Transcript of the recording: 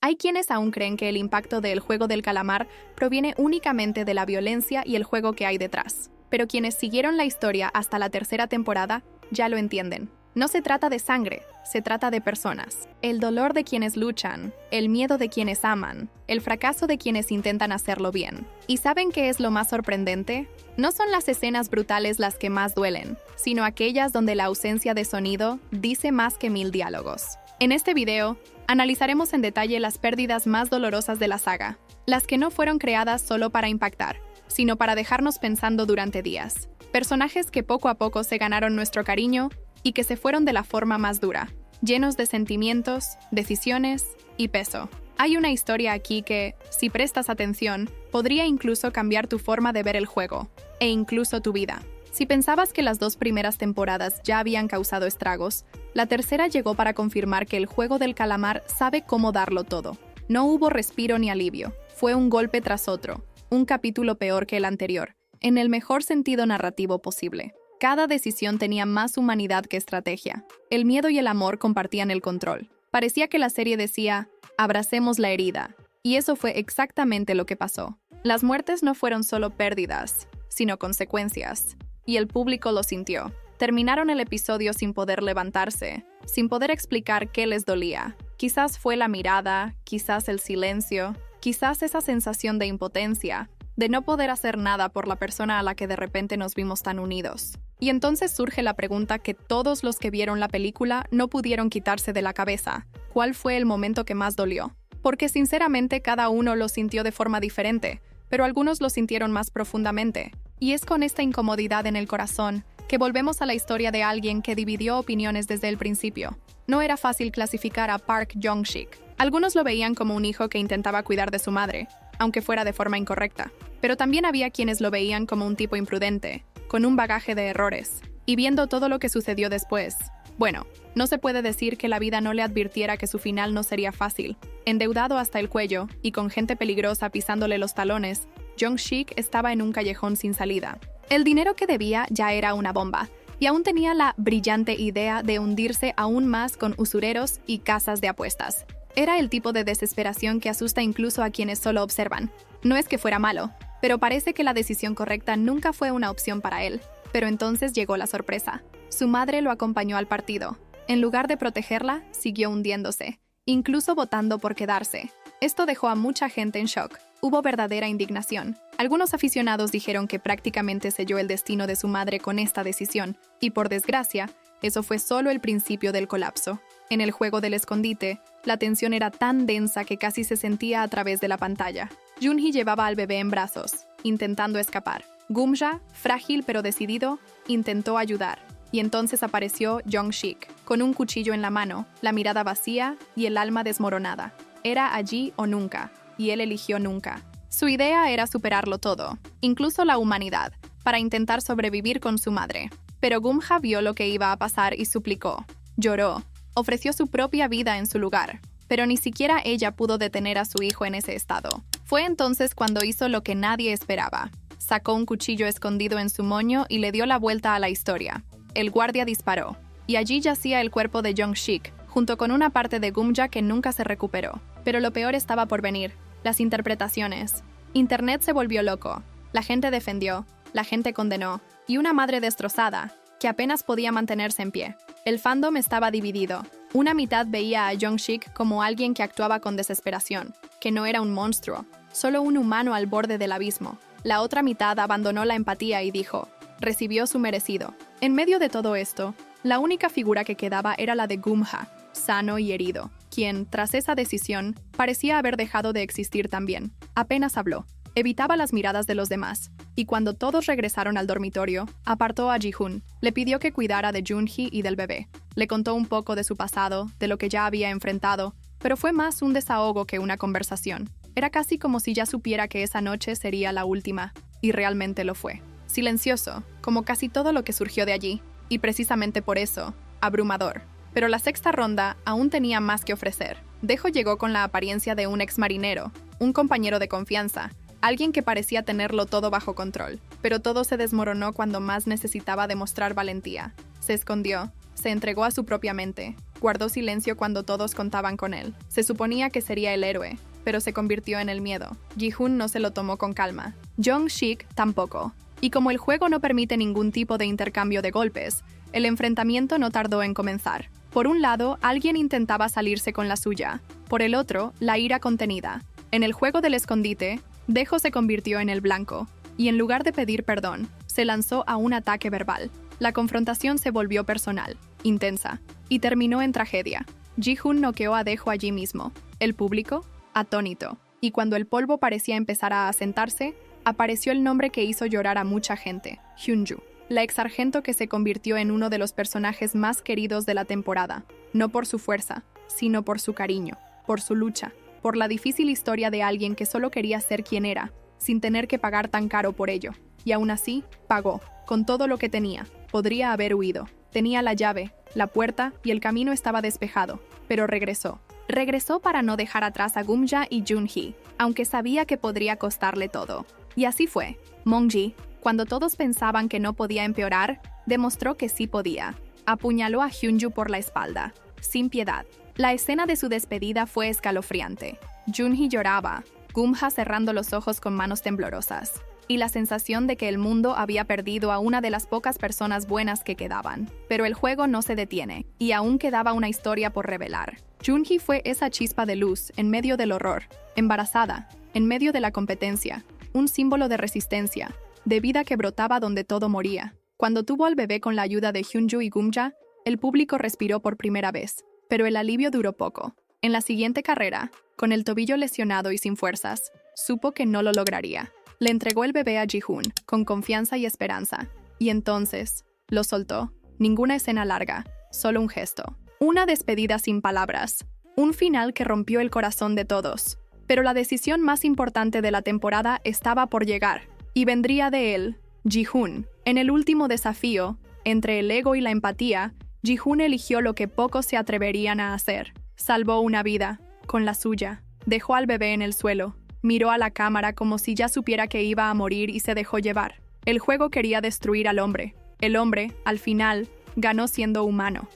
Hay quienes aún creen que el impacto del juego del calamar proviene únicamente de la violencia y el juego que hay detrás. Pero quienes siguieron la historia hasta la tercera temporada ya lo entienden. No se trata de sangre, se trata de personas. El dolor de quienes luchan, el miedo de quienes aman, el fracaso de quienes intentan hacerlo bien. ¿Y saben qué es lo más sorprendente? No son las escenas brutales las que más duelen, sino aquellas donde la ausencia de sonido dice más que 1000 diálogos. En este video, analizaremos en detalle las pérdidas más dolorosas de la saga, las que no fueron creadas solo para impactar, sino para dejarnos pensando durante días. Personajes que poco a poco se ganaron nuestro cariño y que se fueron de la forma más dura, llenos de sentimientos, decisiones y peso. Hay una historia aquí que, si prestas atención, podría incluso cambiar tu forma de ver el juego, e incluso tu vida. Si pensabas que las 2 primeras temporadas ya habían causado estragos, la tercera llegó para confirmar que el juego del calamar sabe cómo darlo todo. No hubo respiro ni alivio, fue un golpe tras otro, un capítulo peor que el anterior, en el mejor sentido narrativo posible. Cada decisión tenía más humanidad que estrategia. El miedo y el amor compartían el control. Parecía que la serie decía, abracemos la herida. Y eso fue exactamente lo que pasó. Las muertes no fueron solo pérdidas, sino consecuencias. Y el público lo sintió. Terminaron el episodio sin poder levantarse, sin poder explicar qué les dolía. Quizás fue la mirada, quizás el silencio, quizás esa sensación de impotencia, de no poder hacer nada por la persona a la que de repente nos vimos tan unidos. Y entonces surge la pregunta que todos los que vieron la película no pudieron quitarse de la cabeza. ¿Cuál fue el momento que más dolió? Porque sinceramente cada uno lo sintió de forma diferente, pero algunos lo sintieron más profundamente. Y es con esta incomodidad en el corazón que volvemos a la historia de alguien que dividió opiniones desde el principio. No era fácil clasificar a Park Jong-sik. Algunos lo veían como un hijo que intentaba cuidar de su madre, aunque fuera de forma incorrecta. Pero también había quienes lo veían como un tipo imprudente, con un bagaje de errores. Y viendo todo lo que sucedió después, bueno, no se puede decir que la vida no le advirtiera que su final no sería fácil. Endeudado hasta el cuello y con gente peligrosa pisándole los talones, Jong-sik estaba en un callejón sin salida. El dinero que debía ya era una bomba, y aún tenía la brillante idea de hundirse aún más con usureros y casas de apuestas. Era el tipo de desesperación que asusta incluso a quienes solo observan. No es que fuera malo, pero parece que la decisión correcta nunca fue una opción para él. Pero entonces llegó la sorpresa. Su madre lo acompañó al partido. En lugar de protegerla, siguió hundiéndose, incluso votando por quedarse. Esto dejó a mucha gente en shock. Hubo verdadera indignación. Algunos aficionados dijeron que prácticamente selló el destino de su madre con esta decisión, y por desgracia, eso fue solo el principio del colapso. En el juego del escondite, la tensión era tan densa que casi se sentía a través de la pantalla. Junhee llevaba al bebé en brazos, intentando escapar. Gumja, frágil pero decidido, intentó ayudar. Y entonces apareció Jong-sik, con un cuchillo en la mano, la mirada vacía y el alma desmoronada. Era allí o nunca, y él eligió nunca. Su idea era superarlo todo, incluso la humanidad, para intentar sobrevivir con su madre. Pero Gumja vio lo que iba a pasar y suplicó. Lloró. Ofreció su propia vida en su lugar, pero ni siquiera ella pudo detener a su hijo en ese estado. Fue entonces cuando hizo lo que nadie esperaba. Sacó un cuchillo escondido en su moño y le dio la vuelta a la historia. El guardia disparó, y allí yacía el cuerpo de Jong-sik, junto con una parte de Gumja que nunca se recuperó. Pero lo peor estaba por venir, las interpretaciones. Internet se volvió loco, la gente defendió, la gente condenó, y una madre destrozada, que apenas podía mantenerse en pie. El fandom estaba dividido. Una mitad veía a Jong-sik como alguien que actuaba con desesperación, que no era un monstruo, solo un humano al borde del abismo. La otra mitad abandonó la empatía y dijo, recibió su merecido. En medio de todo esto, la única figura que quedaba era la de Gumja, sano y herido, quien, tras esa decisión, parecía haber dejado de existir también. Apenas habló. Evitaba las miradas de los demás, y cuando todos regresaron al dormitorio, apartó a Ji-hoon. Le pidió que cuidara de Junhee y del bebé. Le contó un poco de su pasado, de lo que ya había enfrentado, pero fue más un desahogo que una conversación. Era casi como si ya supiera que esa noche sería la última, y realmente lo fue. Silencioso, como casi todo lo que surgió de allí, y precisamente por eso, abrumador. Pero la sexta ronda aún tenía más que ofrecer. Dejo llegó con la apariencia de un exmarinero, un compañero de confianza, alguien que parecía tenerlo todo bajo control, pero todo se desmoronó cuando más necesitaba demostrar valentía. Se escondió, se entregó a su propia mente, Guardó silencio cuando todos contaban con él. Se suponía que sería el héroe, pero se convirtió en el miedo. Ji-hoon no se lo tomó con calma. Jong-sik tampoco. Y como el juego no permite ningún tipo de intercambio de golpes, el enfrentamiento no tardó en comenzar. Por un lado, alguien intentaba salirse con la suya. Por el otro, la ira contenida. En el juego del escondite, Dejo se convirtió en el blanco, y en lugar de pedir perdón, se lanzó a un ataque verbal. La confrontación se volvió personal, intensa, y terminó en tragedia. Ji-hoon noqueó a Dejo allí mismo. El público, atónito. Y cuando el polvo parecía empezar a asentarse, apareció el nombre que hizo llorar a mucha gente, Hyunju, la ex sargento que se convirtió en uno de los personajes más queridos de la temporada, no por su fuerza, sino por su cariño, por su lucha, por la difícil historia de alguien que solo quería ser quien era, sin tener que pagar tan caro por ello. Y aún así, pagó, con todo lo que tenía. Podría haber huido. Tenía la llave, la puerta y el camino estaba despejado, pero regresó. Regresó para no dejar atrás a Gumja y Junhee, aunque sabía que podría costarle todo. Y así fue. Mongji, cuando todos pensaban que no podía empeorar, demostró que sí podía. Apuñaló a Hyunju por la espalda, sin piedad. La escena de su despedida fue escalofriante. Junhee lloraba, Gumja cerrando los ojos con manos temblorosas, y la sensación de que el mundo había perdido a una de las pocas personas buenas que quedaban. Pero el juego no se detiene, y aún quedaba una historia por revelar. Junhee fue esa chispa de luz en medio del horror, embarazada, en medio de la competencia, un símbolo de resistencia, de vida que brotaba donde todo moría. Cuando tuvo al bebé con la ayuda de Hyunju y Gumja, el público respiró por primera vez, pero el alivio duró poco. En la siguiente carrera, con el tobillo lesionado y sin fuerzas, supo que no lo lograría. Le entregó el bebé a Ji-hoon, con confianza y esperanza, y entonces, lo soltó. Ninguna escena larga, solo un gesto. Una despedida sin palabras. Un final que rompió el corazón de todos. Pero la decisión más importante de la temporada estaba por llegar, y vendría de él, Ji-hoon. En el último desafío, entre el ego y la empatía, Ji-hoon eligió lo que pocos se atreverían a hacer. Salvó una vida, con la suya. Dejó al bebé en el suelo. Miró a la cámara como si ya supiera que iba a morir y se dejó llevar. El juego quería destruir al hombre. El hombre, al final, ganó siendo humano.